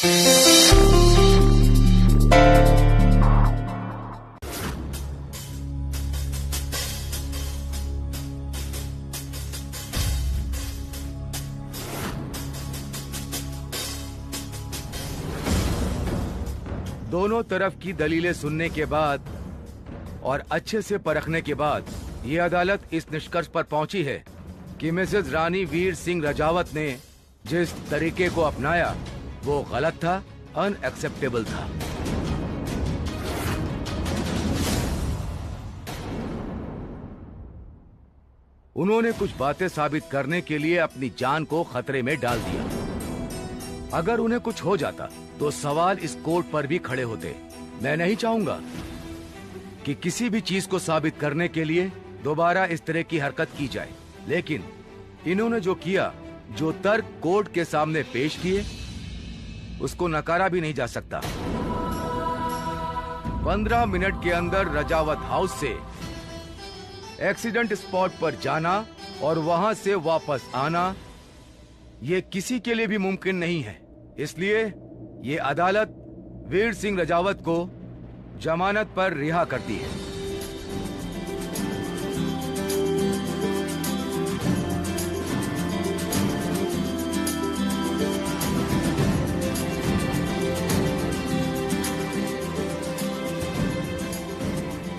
दोनों तरफ की दलीलें सुनने के बाद और अच्छे से परखने के बाद ये अदालत इस निष्कर्ष पर पहुंची है कि मिसेस रानी वीर सिंह रजावत ने जिस तरीके को अपनाया वो गलत था, अनएक्सेप्टेबल था। उन्होंने कुछ बातें साबित करने के लिए अपनी जान को खतरे में डाल दिया। अगर उन्हें कुछ हो जाता तो सवाल इस कोर्ट पर भी खड़े होते। मैं नहीं चाहूंगा कि किसी भी चीज को साबित करने के लिए दोबारा इस तरह की हरकत की जाए, लेकिन इन्होंने जो किया, जो तर्क कोर्ट के सामने पेश किए, उसको नकारा भी नहीं जा सकता। 15 मिनट के अंदर रजावत हाउस से एक्सीडेंट स्पॉट पर जाना और वहां से वापस आना, ये किसी के लिए भी मुमकिन नहीं है। इसलिए ये अदालत वीर सिंह रजावत को जमानत पर रिहा करती है।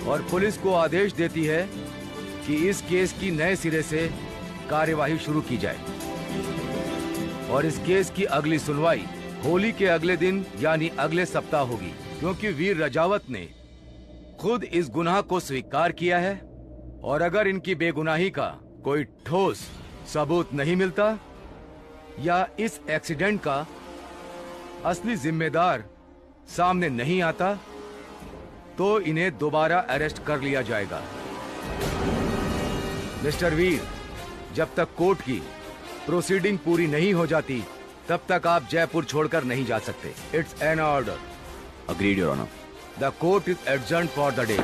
और पुलिस को आदेश देती है कि इस केस की नए सिरे से कार्यवाही शुरू की जाए और इस केस की अगली सुनवाई होली के अगले दिन यानी अगले सप्ताह होगी, क्योंकि वीर रजावत ने खुद इस गुनाह को स्वीकार किया है और अगर इनकी बेगुनाही का कोई ठोस सबूत नहीं मिलता या इस एक्सीडेंट का असली जिम्मेदार सामने नहीं आता तो इन्हें दोबारा अरेस्ट कर लिया जाएगा। मिस्टर वीर, जब तक कोर्ट की प्रोसीडिंग पूरी नहीं हो जाती तब तक आप जयपुर छोड़कर नहीं जा सकते। It's an order. Agreed your honour. The court is adjourned for the day.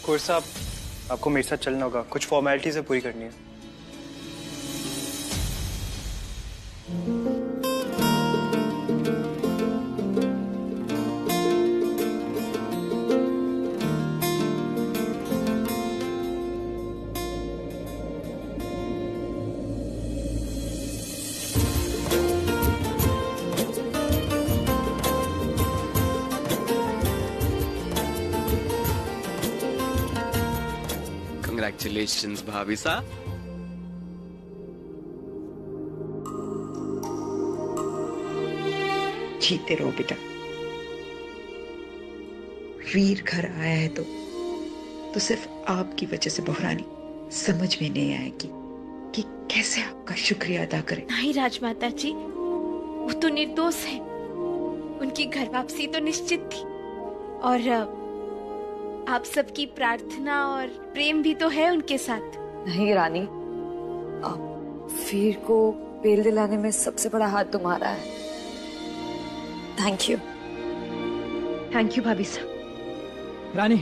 Court साहब, आपको मेरे साथ चलना होगा, कुछ फॉर्मेलिटीज पूरी करनी है। Congratulations, भाभी साहब। जीते रहो बेटा। वीर घर आया है तो सिर्फ आपकी वजह से बहरानी समझ में नहीं आएगी कि कैसे आपका शुक्रिया अदा करें। नहीं राजमाता जी, वो तो निर्दोष है। उनकी घर वापसी तो निश्चित थी और आप सबकी प्रार्थना और प्रेम भी तो है उनके साथ। नहीं रानी, वीर को बेल दिलाने में सबसे बड़ा हाथ तुम्हारा है। Thank you. थैंक यू भाभी साहब। रानी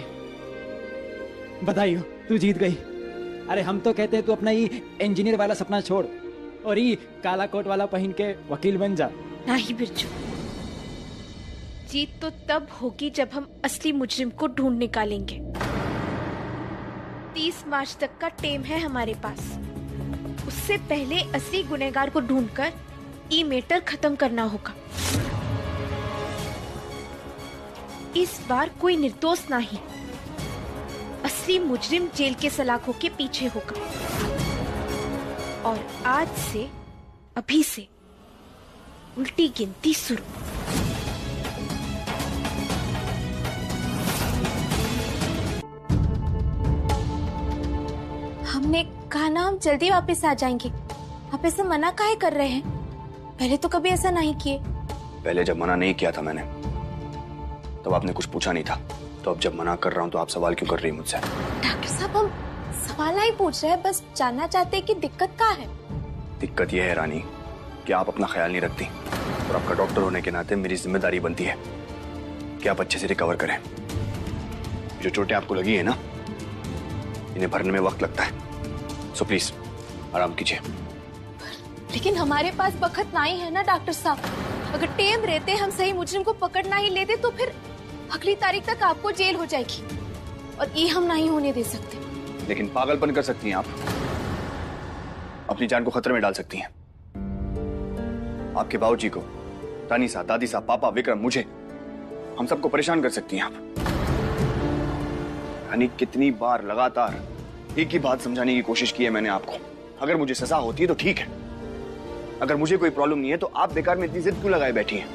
बधाई हो, तू जीत गई। अरे हम तो कहते हैं तू अपना ये इंजीनियर वाला सपना छोड़ और ये काला कोट वाला पहन के वकील बन जा। नहीं बिरजू, जीत तो तब होगी जब हम असली मुजरिम को ढूंढ निकालेंगे। 30 मार्च तक का टेम है हमारे पास। उससे पहले असली गुनहगार को ढूंढकर ये मैटर खत्म करना होगा। इस बार कोई निर्दोष नहीं, असली मुजरिम जेल के सलाखों के पीछे होगा। और आज से, अभी से उल्टी गिनती शुरू। हमने कहा ना हम जल्दी वापस आ जाएंगे, आप ऐसे मना काहे कर रहे हैं? पहले तो कभी ऐसा नहीं किए। पहले जब मना नहीं किया था मैंने तब आपने कुछ पूछा नहीं था, तो अब जब मना कर रहा हूँ तो आप सवाल क्यों कर रही हैं मुझसे? डॉक्टर साहब हम सवाल नहीं पूछ रहे हैं, बस जानना चाहते हैं कि दिक्कत क्या है। दिक्कत यह है रानी कि आप अपना ख्याल नहीं रखती, और आपका डॉक्टर होने के नाते मेरी जिम्मेदारी बनती है कि आप अच्छे से रिकवर करें। जो चोटें आपको लगी है ना, इन्हें भरने में वक्त लगता है, सो प्लीज आराम कीजिए। लेकिन हमारे पास वक्त नहीं है ना डॉक्टर साहब। अगर टेम रहते हम सही मुजरिम को पकड़ना ही लेते तो फिर अगली तारीख तक आपको जेल हो जाएगी, और ये हम नहीं होने दे सकते। लेकिन पागलपन कर सकती हैं आप, अपनी जान को खतरे में डाल सकती हैं। आपके बाबूजी को, तानीसा, दादी साहब, पापा, विक्रम, मुझे, हम सबको परेशान कर सकती हैं आप। यानी कितनी बार लगातार एक ही बात समझाने की कोशिश की है मैंने आपको। अगर मुझे सजा होती है तो ठीक है, अगर मुझे कोई प्रॉब्लम नहीं है तो आप बेकार में इतनी जिद क्यों लगाए बैठी हैं?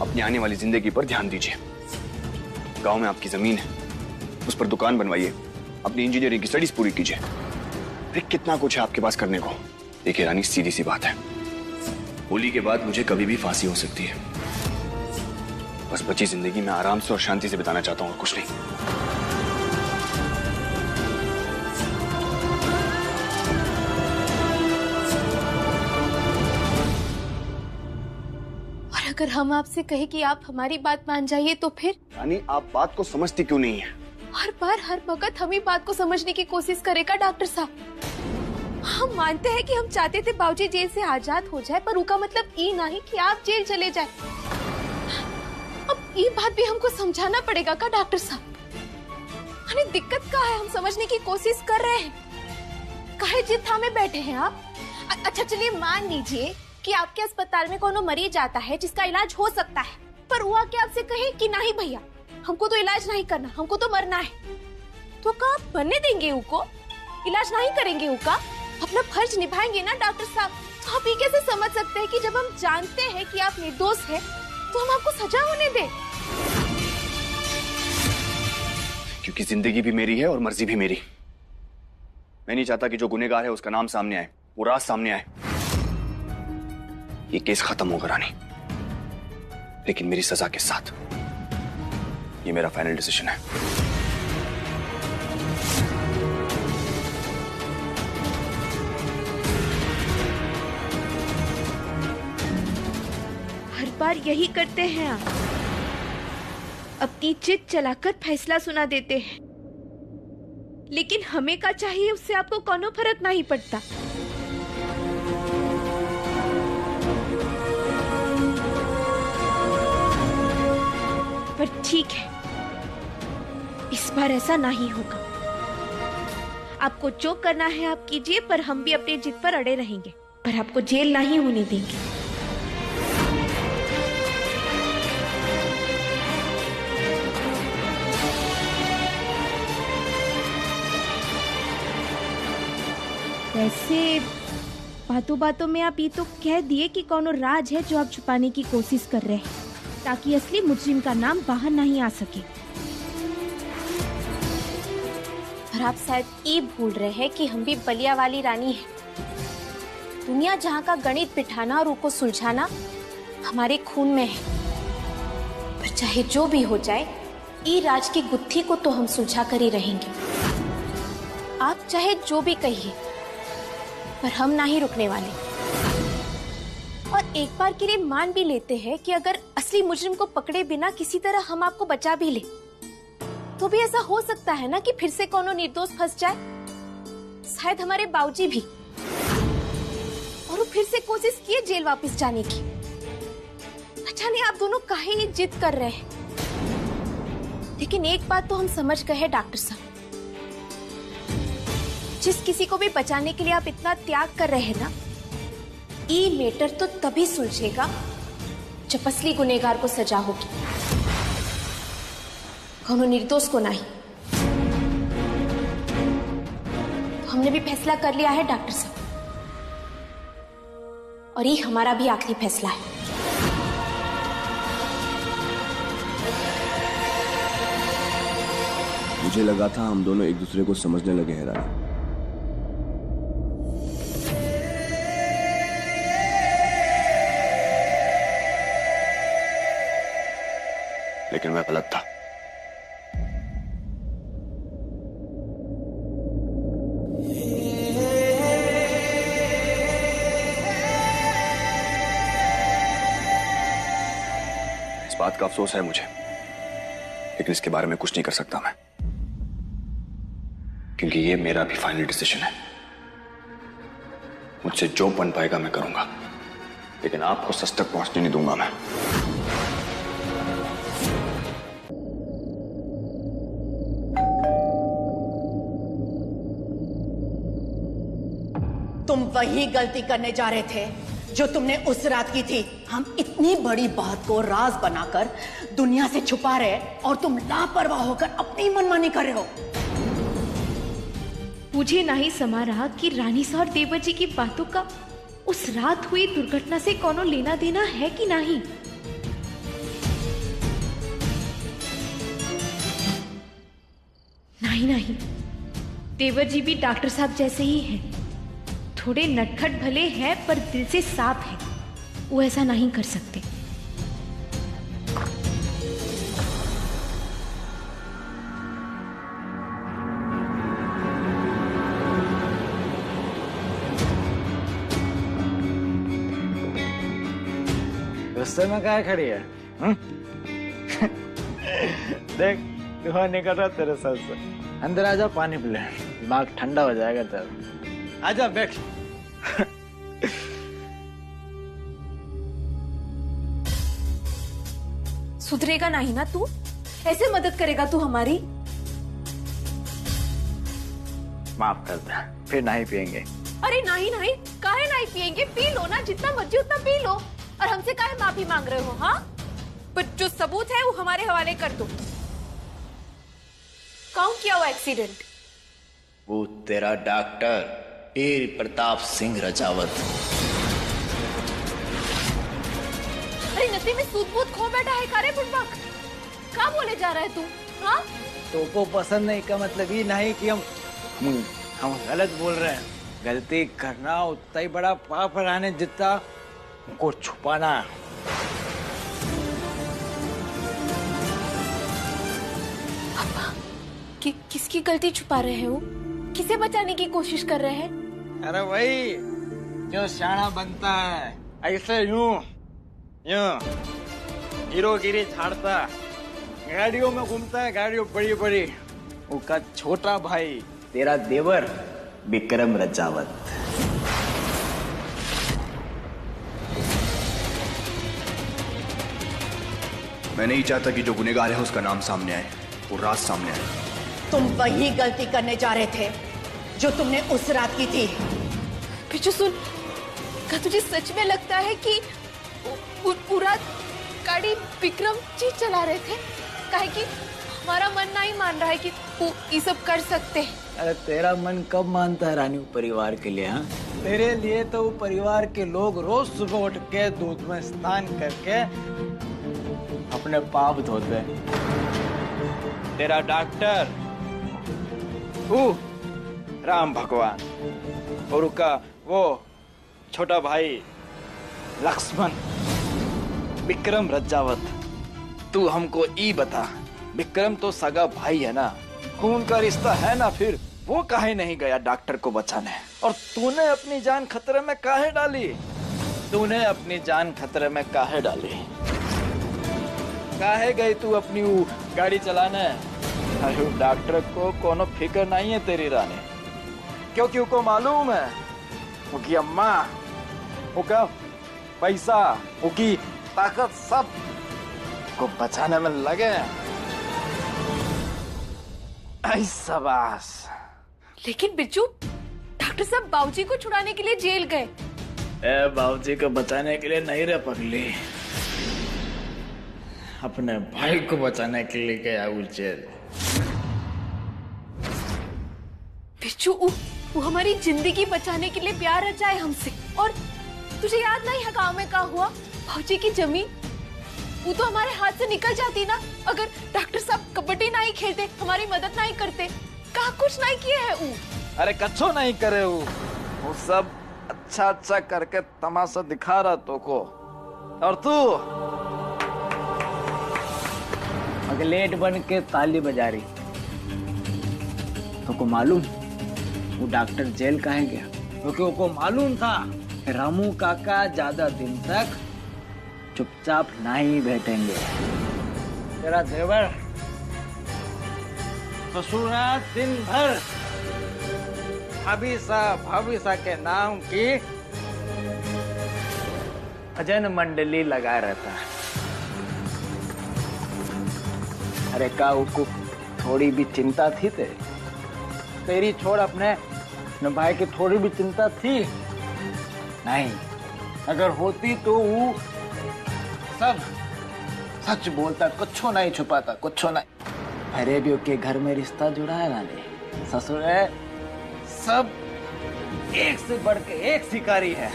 अपनी आने वाली जिंदगी पर ध्यान दीजिए। गांव में आपकी जमीन है, उस पर दुकान बनवाइए, अपनी इंजीनियरिंग की स्टडीज पूरी कीजिए। अरे कितना कुछ है आपके पास करने को। देखिए रानी, सीधी सी बात है, होली के बाद मुझे कभी भी फांसी हो सकती है। बस बची जिंदगी में आराम से और शांति से बिताना चाहता हूं, और कुछ नहीं। और अगर हम आपसे कहे कि आप हमारी बात मान जाइए तो फिर? रानी, आप बात को समझती क्यों नहीं है? हर बार हर वक्त हम ही बात को समझने की कोशिश करेगा डॉक्टर साहब। हम मानते हैं कि हम चाहते थे बाबूजी जेल से आजाद हो जाए, पर उनका मतलब ये नहीं कि आप जेल चले जाए। अब ये बात भी हमको समझाना पड़ेगा का डॉक्टर साहब? हमें दिक्कत क्या है, हम समझने की कोशिश कर रहे हैं। काहे जिद थामे बैठे हैं आप? अच्छा चलिए मान लीजिए कि आपके अस्पताल में कोनो मरीज आता है जिसका इलाज हो सकता है, पर वो आके आपसे कहे कि नहीं भैया हमको तो इलाज नहीं करना, हमको तो मरना है, तो क्या आप बनने देंगे उनको? इलाज नहीं करेंगे उनका? अपना फर्ज निभाएंगे ना डॉक्टर साहब? तो आप ये कैसे समझ सकते हैं कि जब हम जानते हैं कि आप निर्दोष हैं तो हम आपको सजा होने दें? क्योंकि जिंदगी भी मेरी है और मर्जी भी मेरी। मैं नहीं चाहता कि जो गुनहगार है उसका नाम सामने आए, वो राज सामने आए। ये केस खत्म होगा रानी, लेकिन मेरी सजा के साथ। ये मेरा फाइनल डिसीजन है। हर बार यही करते हैं आप, अपनी जिद चलाकर फैसला सुना देते हैं, लेकिन हमें क्या चाहिए उससे आपको कोनो फर्क नहीं पड़ता। पर ठीक है, इस बार ऐसा नहीं होगा। आपको जो करना है आप कीजिए, पर हम भी अपनी जिद पर अड़े रहेंगे, पर आपको जेल नहीं होने देंगे। वैसे बातों बातों में आप ये तो कह दिए कि कौनो राज है जो आप छुपाने की कोशिश कर रहे हैं, ताकि असली मुजरिम का नाम बाहर नहीं आ सके। पर आप शायद ये भूल रहे हैं कि हम भी बलिया वाली रानी हैं। दुनिया जहाँ का गणित बिठाना और उसको सुलझाना हमारे खून में है। पर चाहे जो भी हो जाए, ये राज की गुत्थी को तो हम सुलझा कर ही रहेंगे। आप चाहे जो भी कहिए, पर हम नहीं रुकने वाले। और एक बार के लिए मान भी लेते हैं कि अगर असली मुजरिम को पकड़े बिना किसी तरह हम आपको बचा भी ले, तो भी ऐसा हो सकता है ना कि फिर से कोनो निर्दोष फंस जाए, शायद हमारे बाबूजी भी, और वो फिर से कोशिश किए जेल वापस जाने की। अच्छा नहीं, आप दोनों काहे ये जिद कर रहे हैं? लेकिन एक बात तो हम समझ गए हैं डॉक्टर साहब, जिस किसी को भी बचाने के लिए आप इतना त्याग कर रहे हैं ना, ये मैटर तो तभी सुलझेगा जब असली गुनहगार को सजा होगी, कोनो निर्दोष को नहीं। तो हमने भी फैसला कर लिया है डॉक्टर साहब, और ये हमारा भी आखिरी फैसला है। मुझे लगा था हम दोनों एक दूसरे को समझने लगे हैं रानी। लेकिन मैं गलत था। इस बात का अफसोस है मुझे, लेकिन इसके बारे में कुछ नहीं कर सकता मैं, क्योंकि ये मेरा भी फाइनल डिसीजन है। मुझसे जो बन पाएगा मैं करूंगा, लेकिन आपको सच तक पहुंचने नहीं दूंगा मैं। तुम वही गलती करने जा रहे थे जो तुमने उस रात की थी। हम इतनी बड़ी बात को राज बनाकर दुनिया से छुपा रहे और तुम लापरवाह होकर अपनी मनमानी कर रहे हो। मुझे नहीं समा रहा कि रानी सा और देवर जी की बातों का उस रात हुई दुर्घटना से कोनो लेना देना है कि नहीं। नहीं, देवर जी भी डॉक्टर साहब जैसे ही हैं। थोड़े नटखट भले हैं पर दिल से साफ है, वो ऐसा नहीं कर सकते। गुस्से में काहे खड़ी है? देख धुआं निकल रहा तेरे सर से। अंदर आजा, पानी पी ले, दिमाग ठंडा हो जाएगा तेरा। आजा बैठ। सुधरेगा नहीं ना तू? ऐसे मदद करेगा तू हमारी? माफ कर दे, फिर नहीं पियेंगे। अरे नहीं, काहे नहीं पियेंगे? पी लो ना, जितना मर्जी उतना पी लो। और हमसे काहे माफी मांग रहे हो? हाँ, पर जो सबूत है वो हमारे हवाले कर दो। कौन किया वो एक्सीडेंट? वो तेरा डॉक्टर वीर प्रताप सिंह रजावत। अरे नशे में सूद-बूद खो बैठा है कारे बुड़बक। क्या बोले जा रहा है तू? हाँ, तो पसंद नहीं का मतलब ये नहीं कि हम गलत बोल रहे हैं। गलती करना उतना ही बड़ा पाप हराने जितना उनको छुपाना। किसकी गलती छुपा रहे हैं वो? किसे बचाने की कोशिश कर रहे हैं? अरे वही जो शाना बनता है, ऐसे यूं हीरोगिरी झाड़ता, गाड़ियों में घूमता है, गाड़ियों बड़ी बड़ी। उसका छोटा भाई तेरा देवर विक्रम रजावत। मैं नहीं चाहता कि जो गुनहगार है उसका नाम सामने आए, वो राज सामने आए। तुम वही गलती करने जा रहे थे जो तुमने उस रात की थी। पिछू सुन, क्या तुझे सच में लगता है कि पूरा गाड़ी विक्रम जी चला रहे थे? काहे कि हमारा मन नहीं मान रहा है कि तू ये सब कर सकते। अरे तेरा मन कब मानता है रानी परिवार के लिए? हाँ, तेरे लिए तो वो परिवार के लोग रोज सुबह उठ के दूध में स्नान करके अपने पाप धोते। तेरा डॉक्टर राम भगवान और उसका वो छोटा भाई लक्ष्मण विक्रम रजावत। तू हमको ई बता, विक्रम तो सगा भाई है ना, खून का रिश्ता है ना, फिर वो काहे नहीं गया डॉक्टर को बचाने? और तूने अपनी जान खतरे में काहे डाली? तूने अपनी जान खतरे में काहे डाली? काहे गई तू अपनी वो गाड़ी चलाने? अरे डॉक्टर को कोनो फिक्र नहीं है तेरी रानी, क्योंकि उसको मालूम है उसकी अम्मा, उसका पैसा, उसकी ताकत सब को बचाने में लगे। ऐसा बास। लेकिन बिच्छू, डॉक्टर साहब बाबूजी को छुड़ाने के लिए जेल गए। बाबूजी को बचाने के लिए नहीं रे पगली, अपने भाई को बचाने के लिए गया वो जेल। बिच्छू, वो हमारी जिंदगी बचाने के लिए प्यार रचाए हमसे। और तुझे याद नहीं है गाँव में क्या हुआ? फौजी की जमीन वो तो हमारे हाथ से निकल जाती ना, अगर डॉक्टर साहब कबड्डी नहीं खेलते, हमारी मदद नहीं करते। कहा कुछ नहीं किए है वो। अरे कच्छो नहीं करे वो सब अच्छा अच्छा करके तमाशा दिखा रहा तो को। और तू अगलेट बन के ताली बजा रही। तो को मालूम वो डॉक्टर जेल काहे गया? क्योंकि वो मालूम था कि रामू काका ज्यादा दिन तक चुपचाप नहीं बैठेंगे। तेरा देवर ससुराल दिन भर भाभी सा के नाम की भजन मंडली लगा रहता है। अरे का उसको थोड़ी भी चिंता थी तेरी छोड़ अपने भाई की थोड़ी भी चिंता थी? नहीं, अगर होती तो वो सब सच बोलता, कुछ नहीं छुपाता, कुछ नहीं। अरे भी के घर में रिश्ता जुड़ा है ना, ससुर है, सब एक से बढ़ के एक शिकारी है।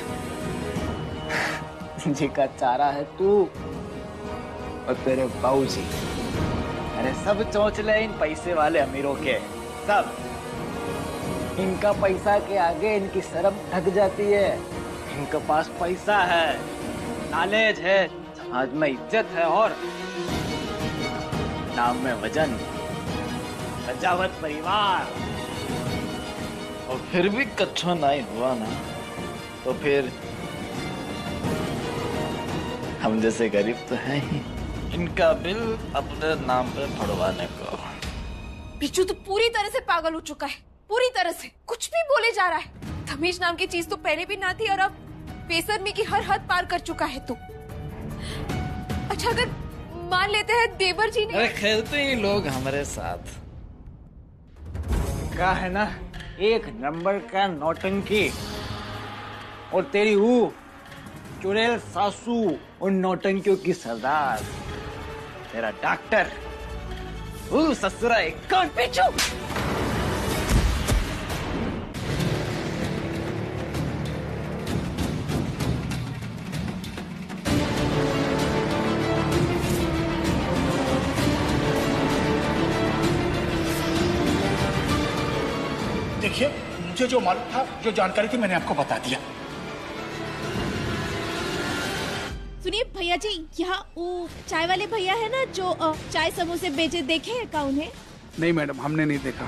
जी का चारा है तू और तेरे बाबूजी। अरे सब चौंचले इन पैसे वाले अमीरों के, सब। इनका पैसा के आगे इनकी शर्म ढक जाती है। इनके पास पैसा है, नॉलेज है, समाज में इज्जत है और नाम में वजन। रजावत परिवार। और फिर भी कच्छो नहीं हुआ ना, तो फिर हम जैसे गरीब तो है ही, इनका बिल अपने नाम पे पड़वाने को। बिच्छू तो पूरी तरह से पागल हो चुका है, पूरी तरह से। कुछ भी बोले जा रहा है। धमेश नाम की चीज तो पहले भी ना थी और अब बेशर्मी की हर हद पार कर चुका है तू। अच्छा अगर मान लेते हैं देवर जी ने। अरे खेलते ही लोग हमारे साथ। का है ना एक नंबर का नौटंकी, और तेरी वो चुड़ैल सासू उन नौटंकियों की सरदार, तेरा डॉक्टर वो ससुरा एक कौन पीछू। देखिए, मुझे जो मालूम था, जो जानकारी थी, मैंने आपको बता दिया। सुनिए भैया जी, यहाँ वो चाय वाले भैया है ना जो चाय समोसे बेचे, देखे हैं क्या उन्हें? नहीं मैडम, हमने नहीं देखा।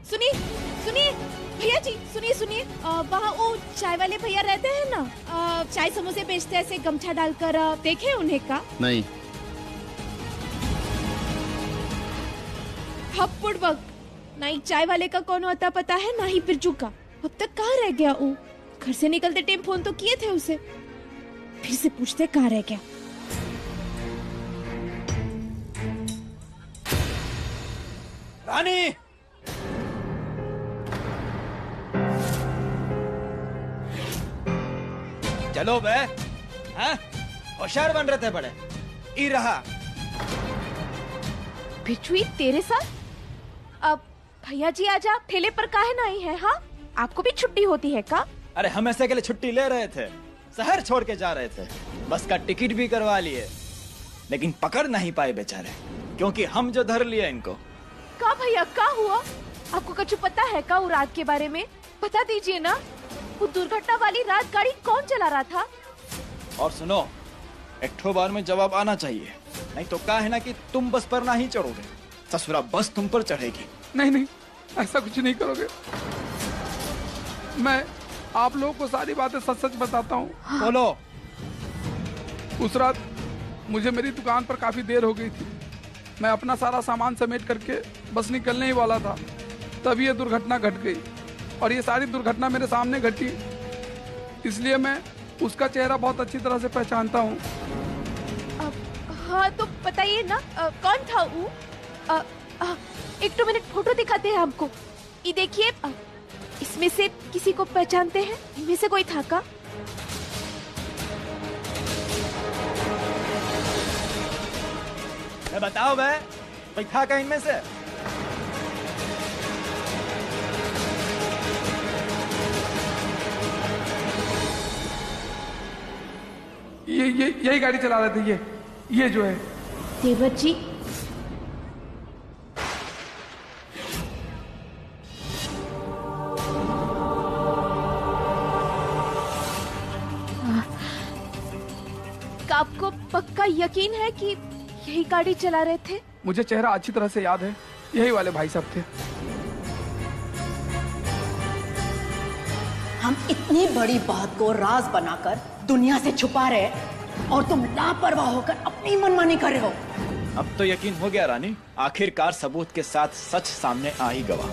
सुनिए सुनिए भैया जी, सुनिए सुनिए, वहाँ वो चाय वाले भैया रहते हैं ना, चाय समोसे बेचते हैं ऐसे गमछा डालकर, देखे उन्हें का? नहीं। हप्पुड़ वक्त नहीं चाय वाले का कौन होता पता है, ना ही बिरजू का। अब तक कहाँ रह गया वो? घर से निकलते टाइम फोन तो किए थे उसे, फिर से पूछते कहाँ रह गया। रानी, चलो बे, हाँ? होशियार बन रहे थे बड़े। ई रहा बिच्छू तेरे साथ? अब भैया जी आजा, ठेले पर काहे नहीं है? हाँ, आपको भी छुट्टी होती है का? अरे हम ऐसे के लिए छुट्टी ले रहे थे, शहर छोड़ के जा रहे थे, बस का टिकट भी करवा लिए, लेकिन पकड़ नहीं पाए बेचारे, क्योंकि हम जो धर लिए इनको। का भैया का हुआ? आपको कुछ पता है का वो रात के बारे में? बता दीजिए ना, वो दुर्घटना वाली रात गाड़ी कौन चला रहा था? और सुनो, एक ठो बार में जवाब आना चाहिए, नहीं तो क्या है ना कि तुम बस पर नहीं चढ़ोगे, ससुरा बस तुम पर चढ़ेगी। नहीं नहीं, ऐसा कुछ नहीं करोगे। मैं आप लोगों को सारी बातें सच सच बताता हूँ। हाँ। बोलो। उस रात मुझे मेरी दुकान पर काफी देर हो गई थी। मैं अपना सारा सामान समेट करके बस निकलने ही वाला था, तभी ये दुर्घटना घट गई। और ये सारी दुर्घटना मेरे सामने घटी, इसलिए मैं उसका चेहरा बहुत अच्छी तरह से पहचानता हूँ। हाँ तो बताइए ना, कौन था वो? एक दो मिनट फोटो दिखाते हैं हमको। ये देखिए, इसमें से किसी को पहचानते हैं? इनमें से कोई था का? बताओ बे, कोई था क्या इनमें से? यही गाड़ी चला रहे थे ये जो है। देवर जी, आपको पक्का यकीन है कि यही गाड़ी चला रहे थे? मुझे चेहरा अच्छी तरह से याद है, यही वाले भाई साहब थे। हम इतनी बड़ी बात को राज बनाकर दुनिया से छुपा रहे और तुम लापरवाह होकर अपनी मनमानी कर रहे हो। अब तो यकीन हो गया रानी, आखिरकार सबूत के साथ सच सामने आ ही गवा।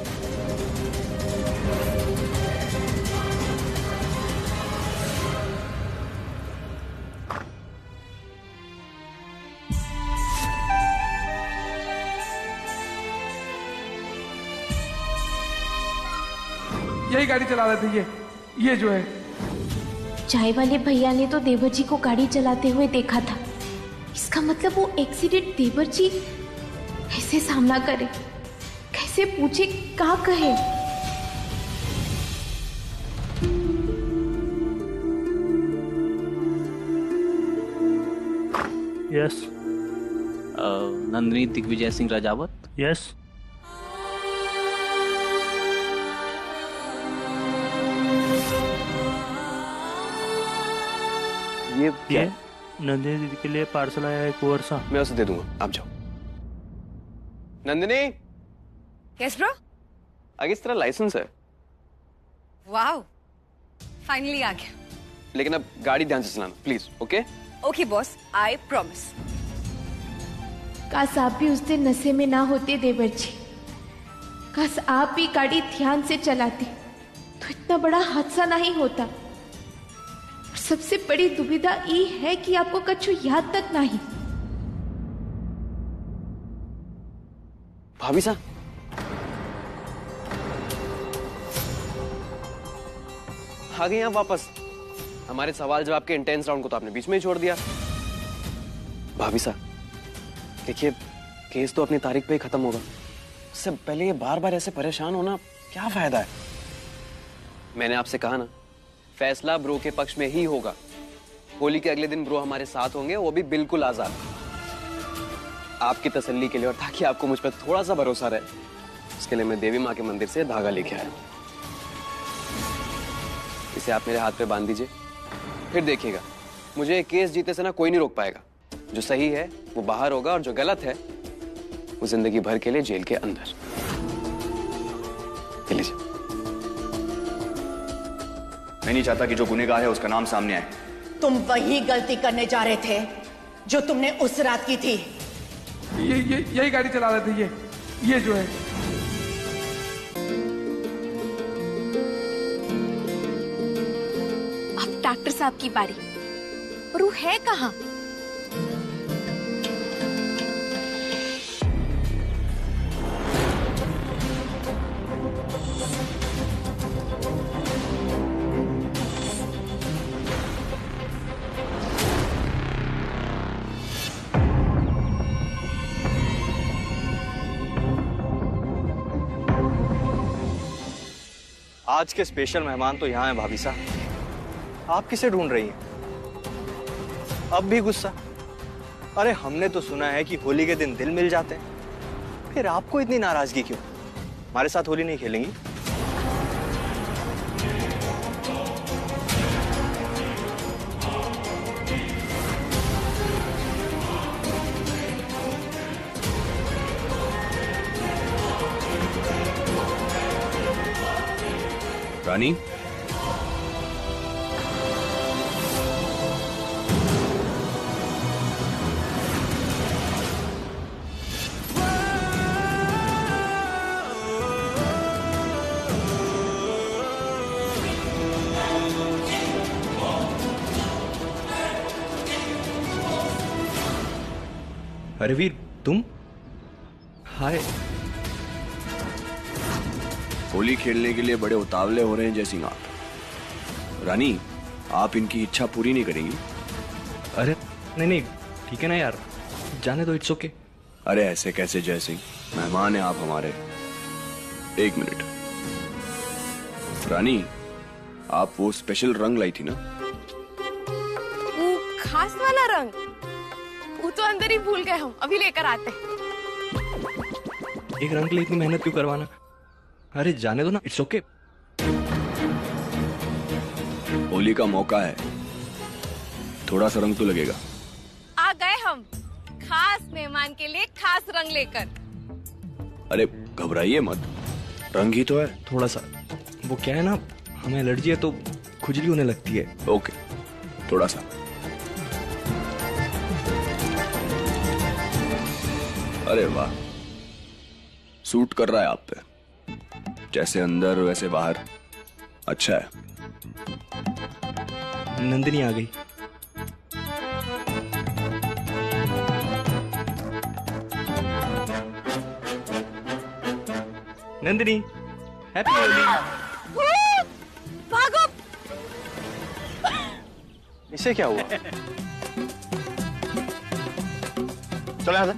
यही गाड़ी चला रहे थे ये जो है। चाय वाले भैया ने तो देवर जी को गाड़ी चलाते हुए देखा था। इसका मतलब वो एक्सीडेंट देवर जी कैसे सामना करे, कैसे पूछे, क्या कहे? यस। नंदिनी दिग्विजय सिंह राजावत। यस। ये क्या? नंदिनी दीदी के लिए पार्सल आया है कुंवर सा। मैं उसे दे दूंगा, आप जाओ। नंदिनी। Yes bro. आगे इस तरह लाइसेंस है। वाओ, फाइनली आ गया। लेकिन अब गाड़ी ध्यान से चलाना please. Okay okay boss, I promise. काश आप भी उस दिन नशे में ना होते देवर जी। काश आप भी गाड़ी ध्यान से चलाते तो इतना बड़ा हादसा नहीं होता। और सबसे बड़ी दुविधा ये है कि आपको कछु याद तक नहीं। भाभी साहब, आ गए यहाँ वापस। हमारे सवाल जवाब के इंटेंस राउंड को तो आपने बीच में ही छोड़ दिया। भाभी साहब देखिए, केस तो अपनी तारीख पे ही खत्म होगा। उससे पहले ये बार बार ऐसे परेशान होना क्या फायदा है? मैंने आपसे कहा ना, फैसला ब्रो के पक्ष में ही होगा। होली के अगले दिन ब्रो हमारे साथ होंगे, वो भी बिल्कुल आजाद। आपकी तसल्ली के लिए और ताकि आपको मुझ पर थोड़ा सा भरोसा रहे, उसके लिए मैं देवी माँ के मंदिर से धागा लेके आया। इसे आप मेरे हाथ पे बांध दीजिए, फिर देखिएगा मुझे केस जीते से ना कोई नहीं रोक पाएगा। जो सही है वो बाहर होगा और जो गलत है वो जिंदगी भर के लिए जेल के अंदर। लीजिए। मैं नहीं चाहता कि जो गुनहगार है उसका नाम सामने आए। तुम वही गलती करने जा रहे थे जो तुमने उस रात की थी। यही गाड़ी चला रहे थे ये जो है। अब डॉक्टर साहब की बारी। और वो है कहाँ? आज के स्पेशल मेहमान तो यहाँ हैं भाभी साहब। आप किसे ढूंढ रही हैं? अब भी गुस्सा? अरे हमने तो सुना है कि होली के दिन दिल मिल जाते हैं, फिर आपको इतनी नाराजगी क्यों? हमारे साथ होली नहीं खेलेंगी? रानी, अरे वीर, तुम? हाय। होली खेलने के लिए बड़े उतावले हो रहे हैं जैसी आप। रानी, आप इनकी इच्छा पूरी नहीं करेंगी? अरे नहीं नहीं, ठीक है ना यार, जाने दो, इट्स ओके। अरे ऐसे कैसे जय सिंह, मेहमान हैं आप हमारे। एक मिनट रानी, आप वो स्पेशल रंग लाई थी ना? वो खास वाला रंग, वो तो अंदर ही भूल गए हम, अभी लेकर आते हैं। एक रंग के लिए इतनी मेहनत क्यों करवाना? अरे जाने दो ना, इट्स ओके। होली का मौका है, थोड़ा सा रंग तो लगेगा। आ गए हम खास मेहमान के लिए खास रंग लेकर। अरे घबराइए मत, रंग ही तो है। थोड़ा सा, वो क्या है ना, हमें एलर्जी है तो खुजली होने लगती है। ओके, थोड़ा सा। अरे वाह, सूट कर रहा है आप पे, जैसे अंदर वैसे बाहर। अच्छा है। नंदिनी आ गई। नंदिनी, हैप्पी होली। भागो। इसे क्या हुआ? चलो यहाँ से।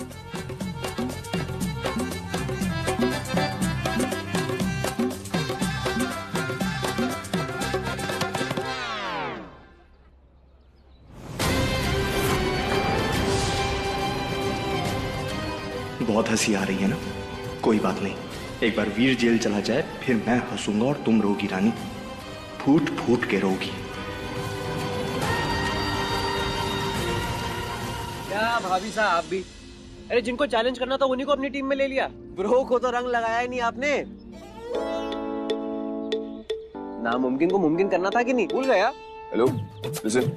बहुत हंसी आ रही है ना? कोई बात नहीं, एक बार वीर जेल चला जाए फिर मैं हंसूंगा और तुम रोगी रानी, फूट फूट के रोगी। क्या भाभी साहब आप भी? अरे जिनको चैलेंज करना था उन्हीं को अपनी टीम में ले लिया। ब्रो को तो रंग लगाया ही नहीं आपने। नामुमकिन को मुमकिन करना था कि नहीं, भूल गया? हेलो लिसन,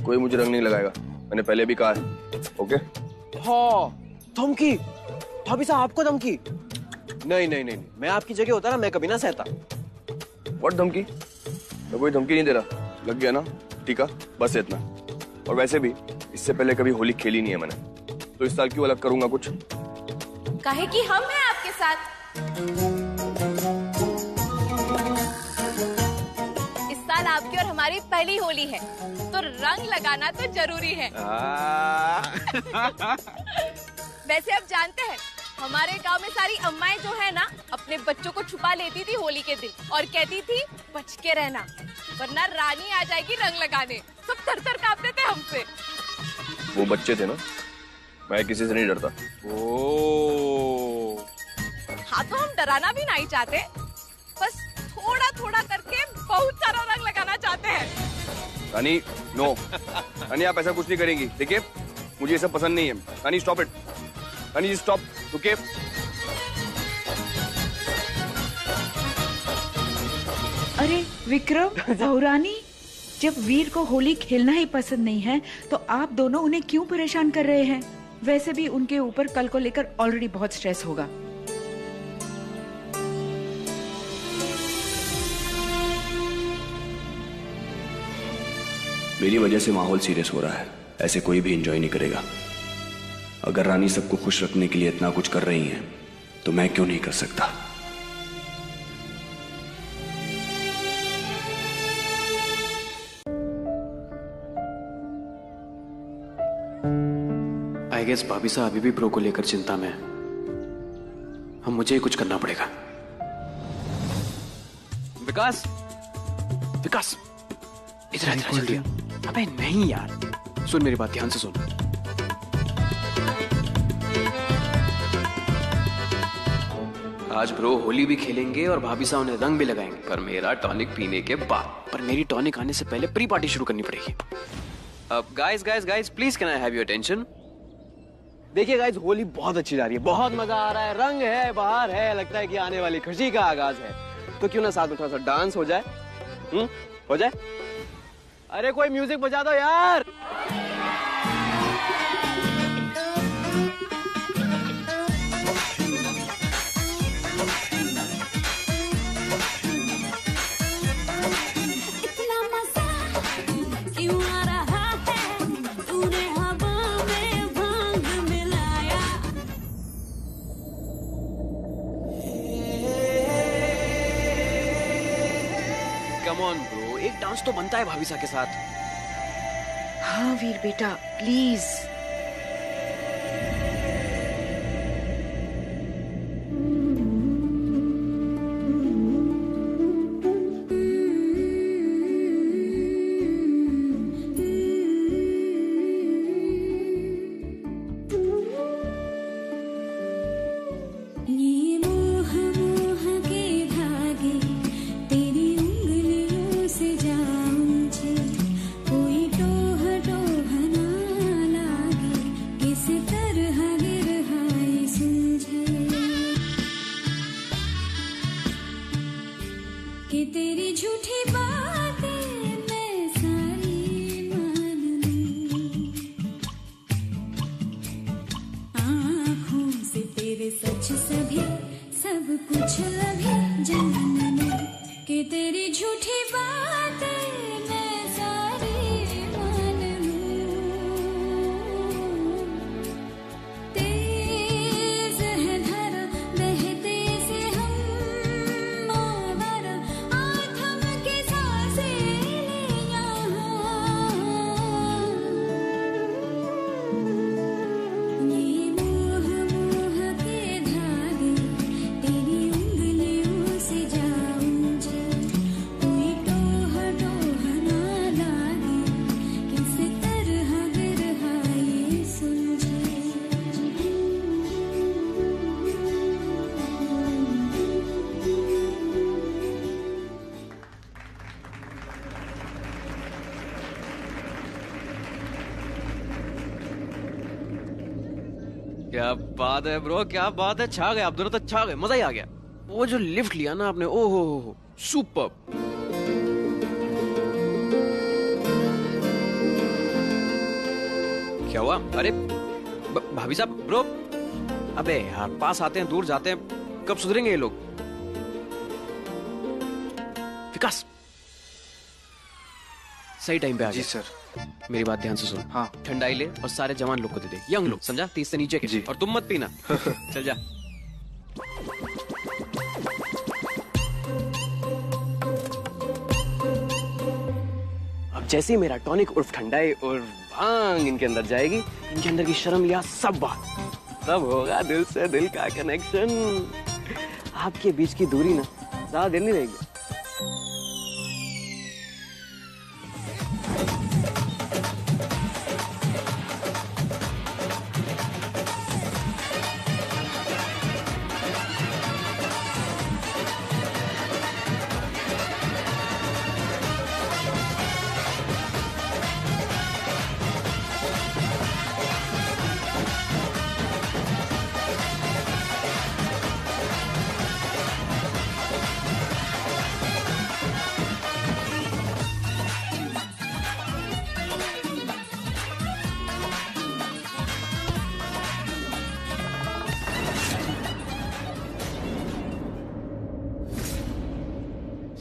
कोई मुझे रंग नहीं लगाएगा, मैंने पहले भी कहा है। ओके? हाँ, धमकी। भाभी साहब आपको धमकी? नहीं नहीं नहीं, मैं आपकी जगह होता ना मैं कभी ना सहता। व्हाट धमकी? मैं कोई धमकी नहीं दे रहा, लग गया ना? ठीक है, बस इतना। और वैसे भी इससे पहले कभी होली खेली नहीं है मैंने, तो इस साल क्यों अलग करूंगा कुछ? काहे कि हम हैं आपके साथ। इस साल आपकी और हमारी पहली होली है, तो रंग लगाना तो जरूरी है। वैसे आप जानते हैं, हमारे गांव में सारी अम्माएं जो है ना, अपने बच्चों को छुपा लेती थी होली के दिन और कहती थी बच के रहना, वरना रानी आ जाएगी रंग लगाने। सब थर-थर कांपते थे हमसे। वो बच्चे थे ना, मैं किसी से नहीं डरता। ओह, हाँ तो हम डराना भी नहीं चाहते, बस थोड़ा थोड़ा करके बहुत सारा रंग लगाना चाहते हैं। रानी नो, रानी आप ऐसा कुछ नहीं करेंगी। देखिए मुझे ये सब पसंद नहीं है। रानी स्टॉप इट, रानी स्टॉप, रुकिए। अरे विक्रम, बहुरानी, जब वीर को होली खेलना ही पसंद नहीं है तो आप दोनों उन्हें क्यों परेशान कर रहे हैं? वैसे भी उनके ऊपर कल को लेकर ऑलरेडी बहुत स्ट्रेस होगा। मेरी वजह से माहौल सीरियस हो रहा है, ऐसे कोई भी एंजॉय नहीं करेगा। अगर रानी सबको खुश रखने के लिए इतना कुछ कर रही हैं, तो मैं क्यों नहीं कर सकता? आई गेस भाभी साहब अभी भी ब्रो को लेकर चिंता में है। हम मुझे ही कुछ करना पड़ेगा। विकास, विकास, इधर इधर जल्दी। अबे नहीं यार, सुन मेरी बात ध्यान से सुन। आज ब्रो होली भी खेलेंगे और भाभी साहब उन्हें रंग भी लगाएंगे, पर मेरा टॉनिक पीने के बाद। पर मेरी टॉनिक आने से पहले प्री पार्टी शुरू करनी पड़ेगी। अब guys guys guys please can I have your attention? देखिए गाइस, होली बहुत अच्छी जा रही है, बहुत मजा आ रहा है, रंग है, बाहर है, लगता है कि आने वाली खुशी का आगाज है। तो क्यों ना साथ में थोड़ा सा डांस हो जाए? हो जाए? अरे कोई म्यूजिक बजा दो यार। कम ऑन ब्रो, एक डांस तो बनता है भाभी साहब के साथ। हाँ वीर बेटा, प्लीज। झूठी बातें मैं सारी मान लूं, आँखों से तेरे सच सभी सब कुछ अभी जान लूं कि तेरी झूठी बातें मैं सारी मान लूं। तेज है धारा बहते से हम आवारा, आथम के सांसें ले यहाँ। ये मोह मोह के धागे तेरी उंगलियों से जाऊं जे, कोई टोह टोह ना लागे, किस तरह बिरहा ये सुलझे। क्या बात है ब्रो, क्या बात है, छा गए आप दोनों तो, छा गए, मजा ही आ गया। वो जो लिफ्ट लिया ना आपने, ओ हो, सुपर। क्या हुआ? अरे भाभी साहब, ब्रो, अबे यार पास आते हैं दूर जाते हैं, कब सुधरेंगे ये लोग? विकास सही टाइम पे आ गया। जी सर। मेरी बात ध्यान से सुन। हाँ। ठंडाई ले और सारे जवान लोग को दे दे, यंग लोग, समझा? 30 से नीचे के। जी। और तुम मत पीना। चल जा। अब जैसे ही मेरा टॉनिक उर्फ ठंडाई और भांग इनके अंदर जाएगी, इनके अंदर की शर्म या सब बात, सब होगा दिल से दिल का कनेक्शन। आपके बीच की दूरी ना ज्यादा देर नहीं रहेगी।